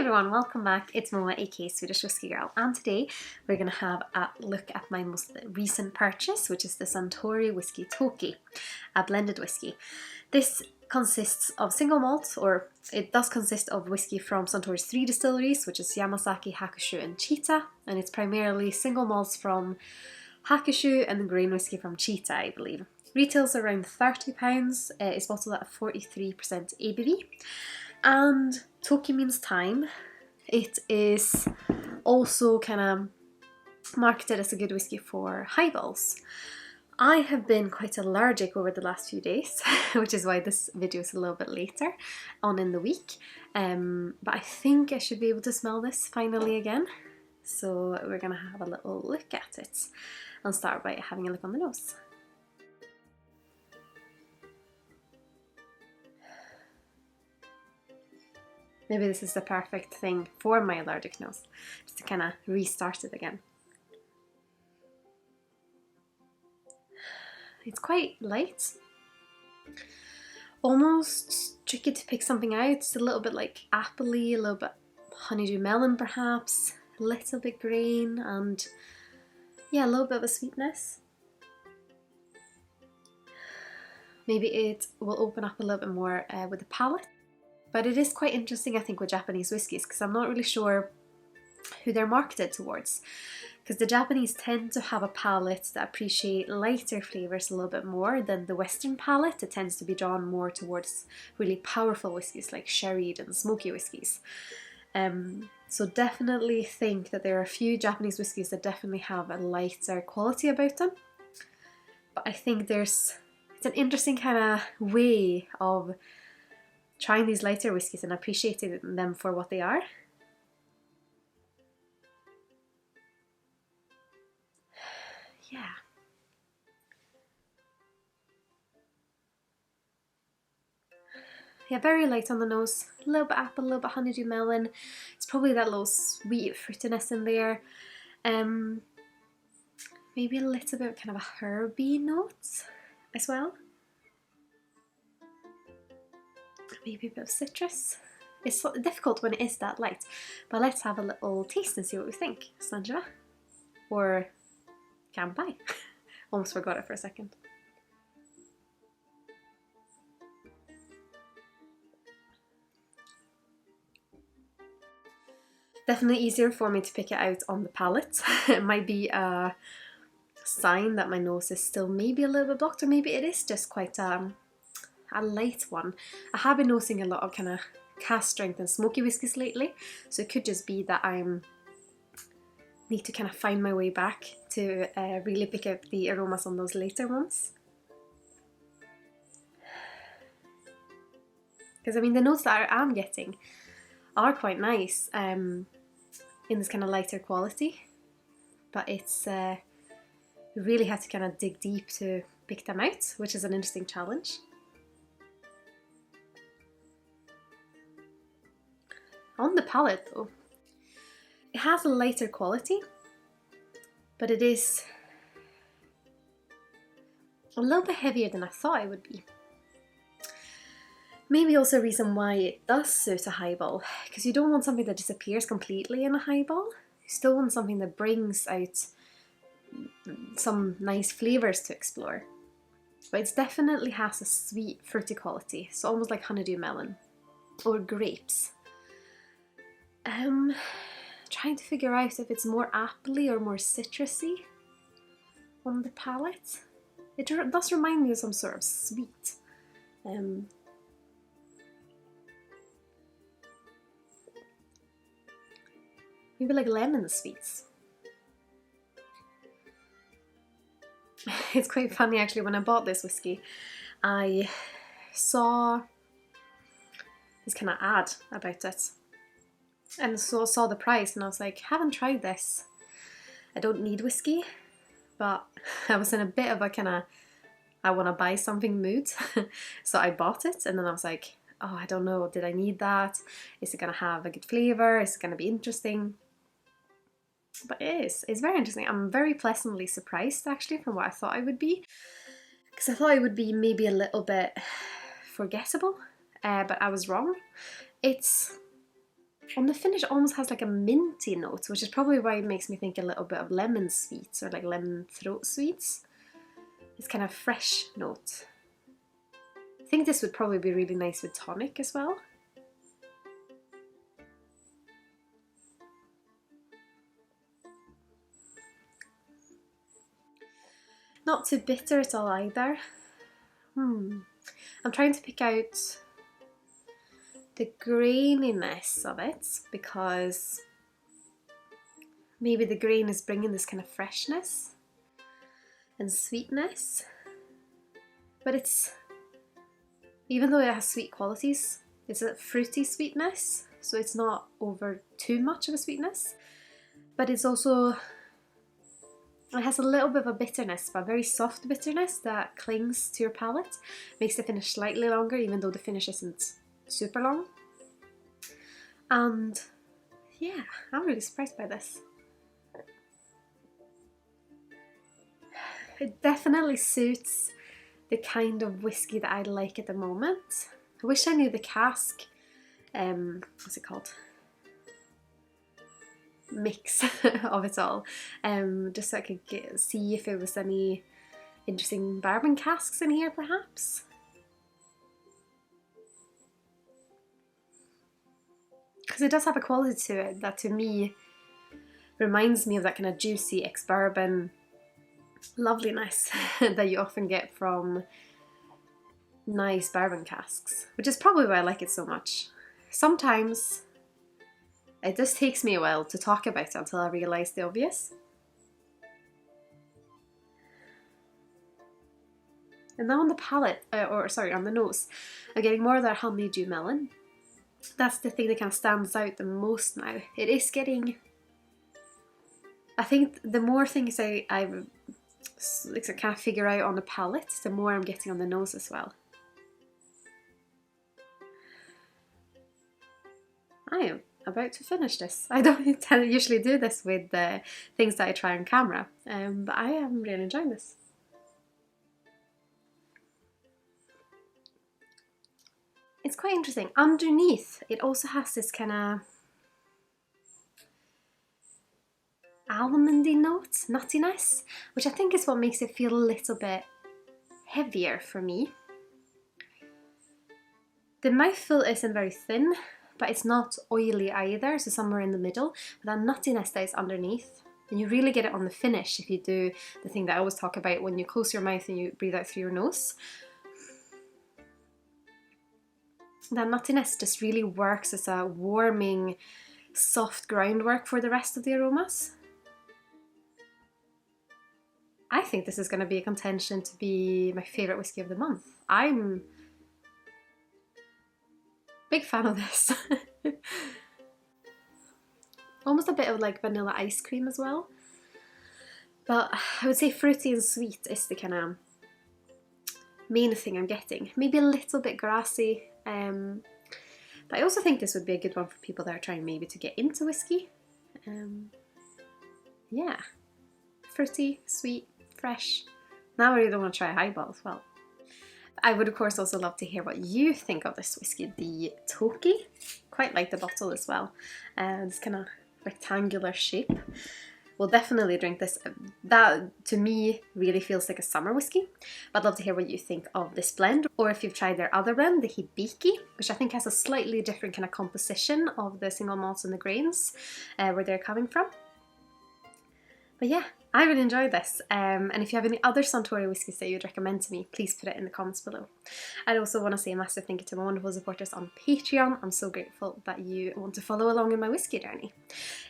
everyone, welcome back. It's Moa, aka Swedish Whiskey Girl, and today we're going to have a look at my most recent purchase, which is the Suntory Whisky Toki, a blended whiskey. This consists of single malt, or it does consist of whiskey from Suntory's 3 distilleries, which is Yamazaki, Hakushu and Chita, and it's primarily single malts from Hakushu and grain whiskey from Chita, I believe. Retails around £30, it's bottled at 43% ABV. And Toki means time. It is also kind of marketed as a good whiskey for highballs. I have been quite allergic over the last few days, which is why this video is a little bit later on in the week. But I think I should be able to smell this finally again. So we're gonna have a little look at it. I'll start by having a look on the nose. Maybe this is the perfect thing for my allergic nose, just to kind of restart it again. It's quite light, almost tricky to pick something out. It's a little bit like appley, a little bit honeydew melon perhaps, a little bit grain, and yeah, a little bit of a sweetness. Maybe it will open up a little bit more with the palate. But it is quite interesting, I think, with Japanese whiskies, because I'm not really sure who they're marketed towards. Because the Japanese tend to have a palate that appreciate lighter flavours a little bit more than the Western palate. It tends to be drawn more towards really powerful whiskies like sherried and smoky whiskies. So definitely think that there are a few Japanese whiskies that definitely have a lighter quality about them. But I think it's an interesting kind of way of trying these lighter whiskies and appreciating them for what they are. Yeah. Yeah, very light on the nose. A little bit apple, a little bit honeydew melon. It's probably that little sweet fruitiness in there. Maybe a little bit of kind of a herby note as well. Maybe a bit of citrus. It's difficult when it is that light, but let's have a little taste and see what we think. Sanjira? Or Kampai? Almost forgot it for a second. Definitely easier for me to pick it out on the palate. It might be a sign that my nose is still maybe a little bit blocked, or maybe it is just quite a light one. I have been noticing a lot of kind of cask strength and smoky whiskies lately, so it could just be that I need to kind of find my way back to really pick up the aromas on those later ones. Because I mean, the notes that I am getting are quite nice in this kind of lighter quality, but it's you really have to kind of dig deep to pick them out, which is an interesting challenge. On the palate though, it has a lighter quality, but it is a little bit heavier than I thought it would be. Maybe also a reason why it does suit a highball, because you don't want something that disappears completely in a highball. You still want something that brings out some nice flavours to explore. But it definitely has a sweet, fruity quality, so almost like honeydew melon or grapes. Trying to figure out if it's more appley or more citrusy on the palate. It does remind me of some sort of sweet. Maybe like lemon sweets. It's quite funny actually, when I bought this whiskey, I saw this kind of ad about it. And so saw the price and I was like, haven't tried this. I don't need whiskey, but I was in a bit of a kind of I want to buy something mood. So I bought it and then I was like, oh, I don't know, did I need that? Is it going to have a good flavour? Is it going to be interesting? But it is. It's very interesting. I'm very pleasantly surprised actually from what I thought it would be. Because I thought it would be maybe a little bit forgettable, but I was wrong. It's on the finish it almost has like a minty note, which is probably why it makes me think a little bit of lemon sweets or like lemon throat sweets. It's kind of fresh note. I think this would probably be really nice with tonic as well. Not too bitter at all either. I'm trying to pick out the graininess of it, because maybe the grain is bringing this kind of freshness and sweetness, but it's, even though it has sweet qualities, it's a fruity sweetness, so it's not over too much of a sweetness, but it's also, it has a little bit of a bitterness, but a very soft bitterness that clings to your palate, makes the finish slightly longer even though the finish isn't super long. And yeah, I'm really surprised by this. It definitely suits the kind of whiskey that I like at the moment. I wish I knew the cask, what's it called? Mix of it all, just so I could see if there was any interesting bourbon casks in here perhaps. Because it does have a quality to it that to me reminds me of that kind of juicy ex-bourbon loveliness that you often get from nice bourbon casks, which is probably why I like it so much. Sometimes it just takes me a while to talk about it until I realise the obvious. And now on the palate, on the nose, I'm getting more of that honeydew melon. That's the thing that kind of stands out the most now. It is getting, I think the more things I kind of figure out on the palate, the more I'm getting on the nose as well. I am about to finish this. I don't usually do this with things that I try on camera, but I am really enjoying this. It's quite interesting. Underneath, it also has this kind of almondy note, nuttiness, which I think is what makes it feel a little bit heavier for me. The mouthfeel isn't very thin, but it's not oily either, so somewhere in the middle. But that nuttiness that is underneath, and you really get it on the finish if you do the thing that I always talk about when you close your mouth and you breathe out through your nose. That nuttiness just really works as a warming, soft groundwork for the rest of the aromas. I think this is going to be a contention to be my favourite whiskey of the month. I'm a big fan of this. Almost a bit of like vanilla ice cream as well. But I would say fruity and sweet is the kind of main thing I'm getting. Maybe a little bit grassy. But I also think this would be a good one for people that are trying maybe to get into whiskey. Yeah, fruity, sweet, fresh. Now I really want to try a highball as well. I would of course also love to hear what you think of this whiskey, the Toki. Quite like the bottle as well. This kind of rectangular shape. We'll definitely drink this. That to me really feels like a summer whiskey. But I'd love to hear what you think of this blend, or if you've tried their other blend, the Hibiki, which I think has a slightly different kind of composition of the single malts and the grains, where they're coming from. But yeah, I really enjoyed this, and if you have any other Suntory whiskies that you'd recommend to me, please put it in the comments below. I'd also want to say a massive thank you to my wonderful supporters on Patreon. I'm so grateful that you want to follow along in my whiskey journey.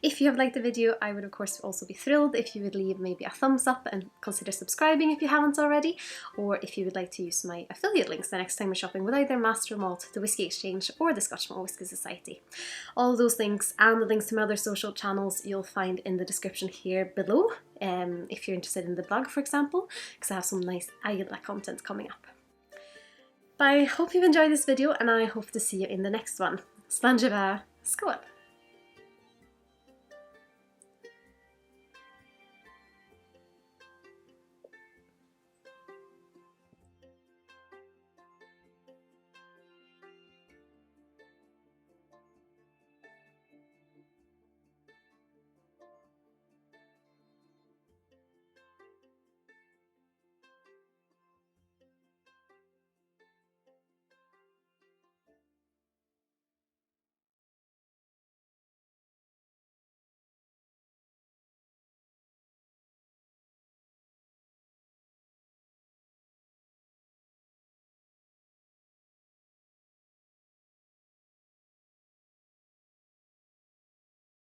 If you have liked the video, I would of course also be thrilled if you would leave maybe a thumbs up and consider subscribing if you haven't already, or if you would like to use my affiliate links the next time you're shopping with either Master Malt, the Whisky Exchange, or the Scotch Malt Whisky Society. All those links and the links to my other social channels you'll find in the description here below. If you're interested in the blog, for example, because I have some nice Ayla content coming up. But I hope you've enjoyed this video, and I hope to see you in the next one. Sláinte Skål!